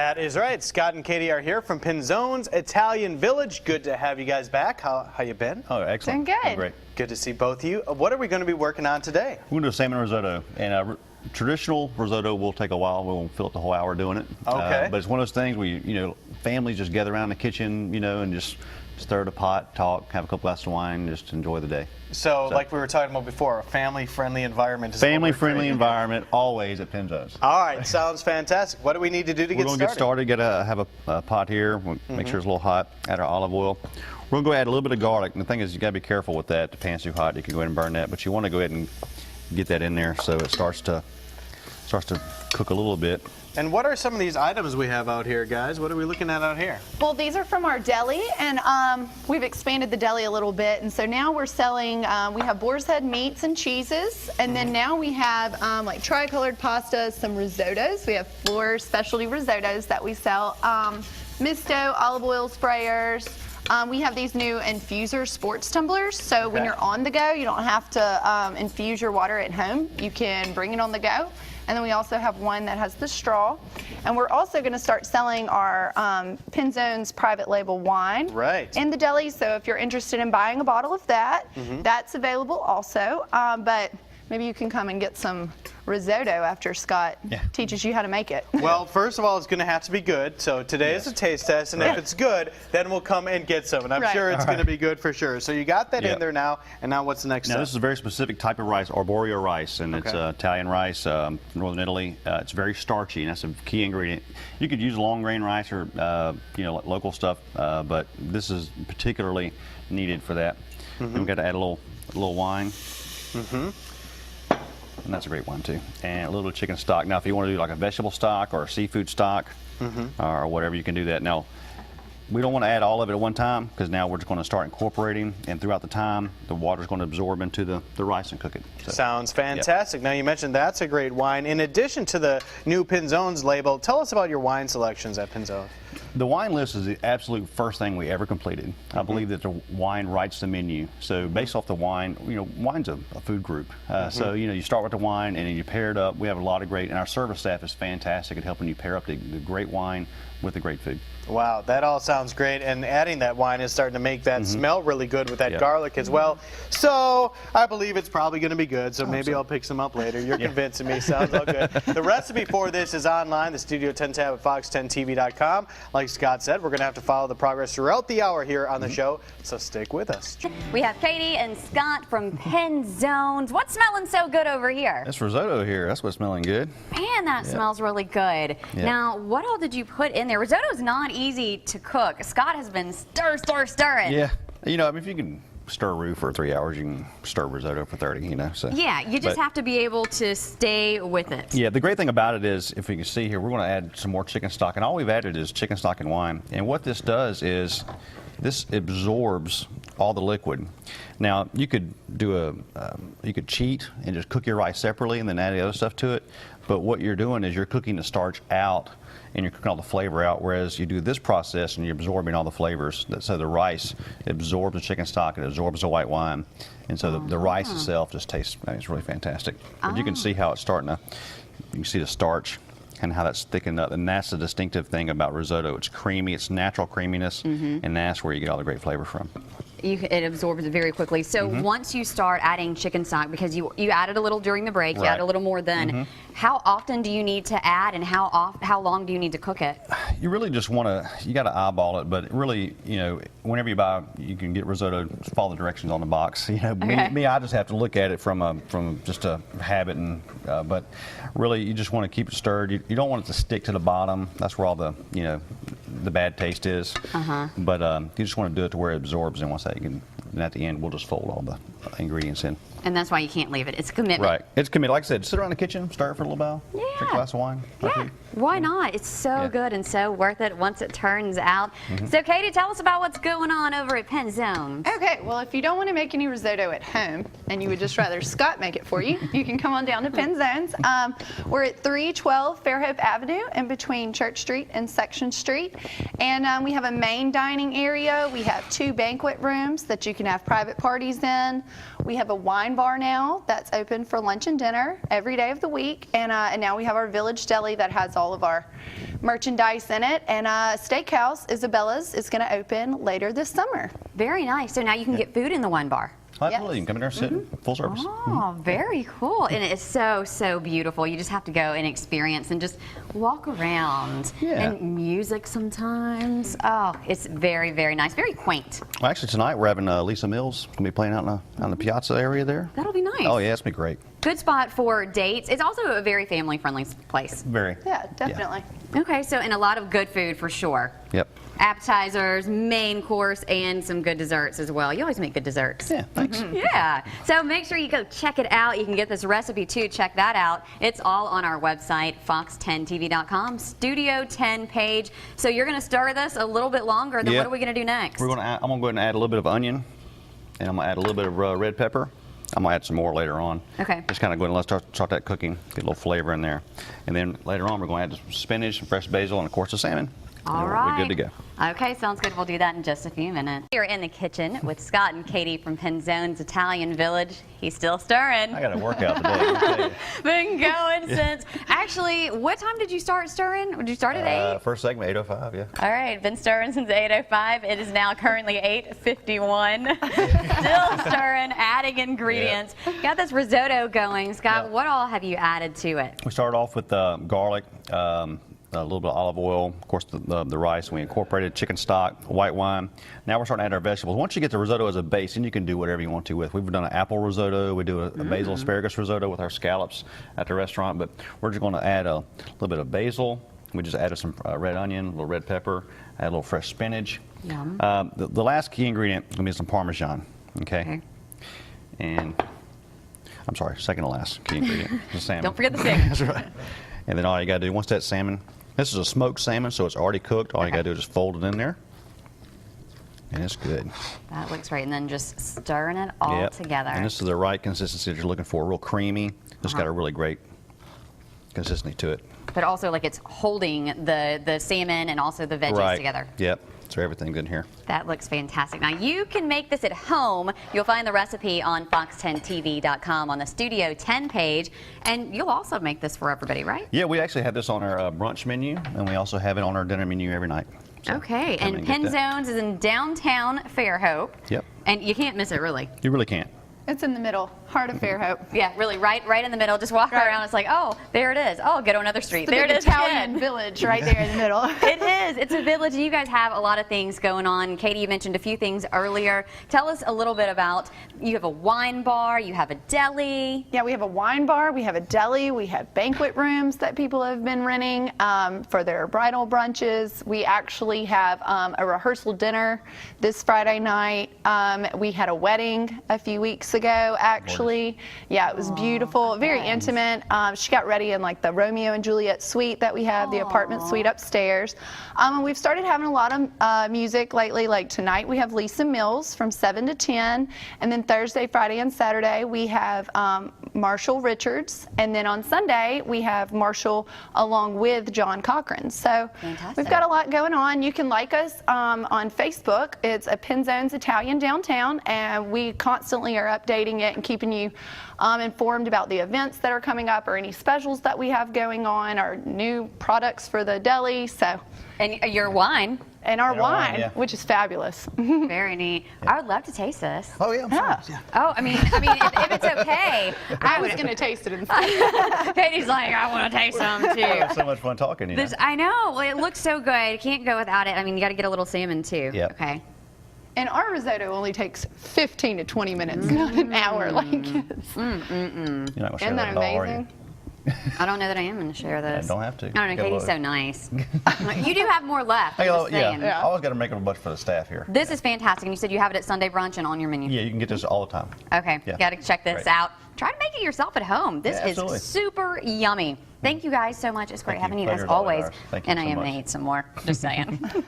That is right. Scott and Katie are here from Pinzone's Italian Village. Good to have you guys back. How you been? Oh, excellent. Doing good. Oh, great. Good to see both of you. What are we going to be working on today? We're going to do a salmon risotto. And traditional risotto will take a while. We won't fill up the whole hour doing it. Okay. But it's one of those things where, families just gather around the kitchen, and just stir the pot, talk, have a couple glasses of wine, just enjoy the day. So, like we were talking about before, a family-friendly envinement. Family-friendly environment, always at Pinzone's. All right, sounds fantastic. What do we need to do to get started? We're going to get started. Have a pot here. We'll make sure it's a little hot. Add our olive oil. We're going to go add a little bit of garlic. And the thing is, you got to be careful with that. The pan's too hot. You can go ahead and burn that. But you want to go ahead and get that in there so it starts to cook a little bit. And what are some of these items we have out here, guys? What are we looking at out here? Well, these are from our deli, and we've expanded the deli a little bit, and so now we're selling, we have boar's head meats and cheeses, and then now we have like tricolored pastas, some risottos. We have 4 specialty risottos that we sell. Misto, olive oil sprayers. We have these new infuser sports tumblers, so when you're on the go, you don't have to infuse your water at home. You can bring it on the go. And then we also have one that has the straw. And we're also going to start selling our Pinzone's private label wine in the deli. So if you're interested in buying a bottle of that, that's available also. But maybe you can come and get some risotto after Scott teaches you how to make it. Well, first of all, it's going to have to be good. So today is a taste test, and if it's good, then we'll come and get some. And I'm sure it's going to be good for sure. So you got that in there now, and now what's the next step? Now, this is a very specific type of rice, arborio rice, and it's Italian rice, Northern Italy. It's very starchy, and that's a key ingredient. You could use long grain rice or local stuff, but this is particularly needed for that. And we've got to add a little wine. And that's a great one too. And a little chicken stock. Now, if you want to do like a vegetable stock or a seafood stock or whatever, you can do that. Now, we don't want to add all of it at one time because now we're just going to start incorporating, and throughout the time, the water's going to absorb into the rice and cook it. So, sounds fantastic. Now, you mentioned that's a great wine. In addition to the new Pinzone's label, tell us about your wine selections at Pinzone. The wine list is the absolute first thing we ever completed. I believe that the wine writes the menu. So based off the wine, wine's a food group. So, you start with the wine and then you pair it up. We have a lot of great, and our service staff is fantastic at helping you pair up the great wine with the great food. Wow, that all sounds great, and adding that wine is starting to make that smell really good with that garlic as well. So I believe it's probably going to be good, so maybe I'll pick some up later. You're convincing me. Sounds all good. The recipe for this is online, the Studio 10 tab at fox10tv.com. Like Scott said, we're going to have to follow the progress throughout the hour here on the show, so stick with us. We have Katie and Scott from Pinzone's. What's smelling so good over here? That's risotto here. That's what's smelling good. Man, that smells really good. Now, what all did you put in there? Risotto's not easy to cook. Scott has been stirring. Yeah. If you can stir roux for 3 hours, you can stir risotto for 30, So. Yeah, you just have to be able to stay with it. Yeah, the great thing about it is, if you can see here, we're going to add some more chicken stock, and all we've added is chicken stock and wine. And what this does is this absorbs all the liquid. Now, you could do you could cheat and just cook your rice separately and then add the other stuff to it. But what you're doing is you're cooking the starch out and you're cooking all the flavor out, whereas you do this process and you're absorbing all the flavors. So the rice absorbs the chicken stock, it absorbs the white wine, and so the rice itself just tastes, it's really fantastic. But you can see how it's starting to, you can see the starch and how that's thickened up, and that's the distinctive thing about risotto. It's creamy, it's natural creaminess, and that's where you get all the great flavor from. It absorbs very quickly. So once you start adding chicken stock, because you added a little during the break, you add a little more then, how often do you need to add, and how long do you need to cook it? You really just want to, you got to eyeball it, but really, whenever you buy, you can get risotto, just follow the directions on the box. Me, I just have to look at it from just a habit, and but really, you just want to keep it stirred. You don't want it to stick to the bottom. That's where all the the bad taste is. But you just want to do it to where it absorbs, and once that and at the end, we'll just fold all the ingredients in. And that's why you can't leave it. It's a commitment. Right. It's a commitment. Like I said, sit around the kitchen, stir it for a little while, drink a glass of wine. Yeah. Why not? It's so good and so worth it once it turns out. So, Katie, tell us about what's going on over at Pinzone's. Okay, well, if you don't want to make any risotto at home and you would just rather Scott make it for you, you can come on down to Pinzone's. We're at 312 Fairhope Avenue in between Church Street and Section Street. And we have a main dining area. We have 2 banquet rooms that you can have private parties in. We have a wine bar now that's open for lunch and dinner every day of the week. And now we have our Village Deli that has all of our merchandise in it. And Steakhouse, Isabella's, is going to open later this summer. Very nice. So now you can get food in the wine bar. Absolutely, you can come in there and sit, full service. Oh, very cool. And it's so, so beautiful. You just have to go and experience and just walk around. Yeah. And music sometimes. Oh, it's very, very nice. Very quaint. Well, actually, tonight we're having Lisa Mills going to be playing out on the piazza area there. That'll be nice. Oh, yeah, it's going to be great. Good spot for dates. It's also a very family-friendly place. Very. Yeah, definitely. Okay, so and a lot of good food for sure. Yep. Appetizers, main course, and some good desserts as well. You always make good desserts. Yeah, thanks. Yeah. So make sure you go check it out. You can get this recipe too. Check that out. It's all on our website, fox10tv.com, Studio 10 page. So you're going to stir this a little bit longer. Then Yeah. what are we going to do next? I'm going to go ahead and add a little bit of onion, and I'm going to add a little bit of red pepper. I'm going to add some more later on. Okay. Just kind of go ahead and let's start that cooking, get a little flavor in there. And then later on, we're going to add some spinach, some fresh basil, and of course the salmon. All and right. We're good to go. Okay, sounds good. We'll do that in just a few minutes. We're in the kitchen with Scott and Katie from Penzone's Italian Village. He's still stirring. I got to work out today. I'll tell you. Been going since. Actually, what time did you start stirring? Did you start at 8? First segment, 8:05, yeah. All right, been stirring since 8:05. It is now currently 8:51. Still stirring, adding ingredients. Got this risotto going. Scott, what all have you added to it? We started off with garlic, a little bit of olive oil, of course the rice. We incorporated chicken stock, white wine. Now we're starting to add our vegetables. Once you get the risotto as a base, then you can do whatever you want to with. We've done an apple risotto. We do a basil asparagus risotto with our scallops at the restaurant, but we're just going to add a little bit of basil. We just added some red onion, a little red pepper, add a little fresh spinach. Yum. The last key ingredient is going to be some Parmesan, okay? And I'm sorry, second to last key ingredient, the salmon. Don't forget the salmon. That's right. And then all you got to do, once that salmon, this is a smoked salmon, so it's already cooked. All you got to do is just fold it in there, and it's good. That looks great. And then just stirring it all together. And this is the right consistency that you're looking for, real creamy. It's got a really great consistency to it. But also, like, it's holding the salmon and also the veggies together. Yep. So everything's in here. That looks fantastic. Now, you can make this at home. You'll find the recipe on fox10tv.com on the Studio 10 page. And you'll also make this for everybody, right? Yeah, we actually have this on our brunch menu, and we also have it on our dinner menu every night. So Okay, come and get that. Penzone's is in downtown Fairhope. Yep. And you can't miss it, really. You really can't. It's in the middle, heart of Fairhope. Yeah, really, right in the middle. Just walk Right. around. It's like, oh, there it is. Oh, go to another street. The There big it is. Italian again. village right there in the middle. It is. It's a village. You guys have a lot of things going on. Katie, you mentioned a few things earlier. Tell us a little bit about, you have a wine bar, you have a deli. Yeah, we have a wine bar, we have a deli, we have banquet rooms that people have been renting for their bridal brunches. We actually have a rehearsal dinner this Friday night. We had a wedding a few weeks ago, actually. Yeah, it was beautiful, very intimate. She got ready in like the Romeo and Juliet suite that we have, the apartment suite upstairs. And we've started having a lot of music lately. Like tonight we have Lisa Mills from 7 to 10, and then Thursday, Friday, and Saturday we have Marshall Richards, and then on Sunday we have Marshall along with John Cochran. So we've got a lot going on. You can like us on Facebook. It's a Penzone's Italian Downtown, and we constantly are updating it and keeping you informed about the events that are coming up or any specials that we have going on, our new products for the deli. So, And your wine. and our wine, yeah. which is fabulous. Very neat. I would love to taste this. Oh, yeah. Yeah. Oh, I mean, if it's okay. I was going to taste it. Katie's like, I want to taste some too. It's so much fun talking, you know. I know. Well, it looks so good. Can't go without it. I mean, you got to get a little salmon too. Yep. Okay. And our risotto only takes 15 to 20 minutes, not an hour like his. You're not going to share Isn't that at all, are you? amazing? I don't know that I am going to share this. don't have to. I don't know. Get a Katie's load. so nice. You do have more left. I'm just saying. I always got to make up a bunch for the staff here. This is fantastic. And you said you have it at Sunday brunch and on your menu. Yeah, you can get this all the time. Okay. Yeah. Got to check this Great. out. Try to make it yourself at home. This Yeah, is absolutely. super yummy. Thank you guys so much. It's great Thank having you. you as Pleasure, Dolly always. Dyer. Thank you And I so am much. going to eat some more. Just saying.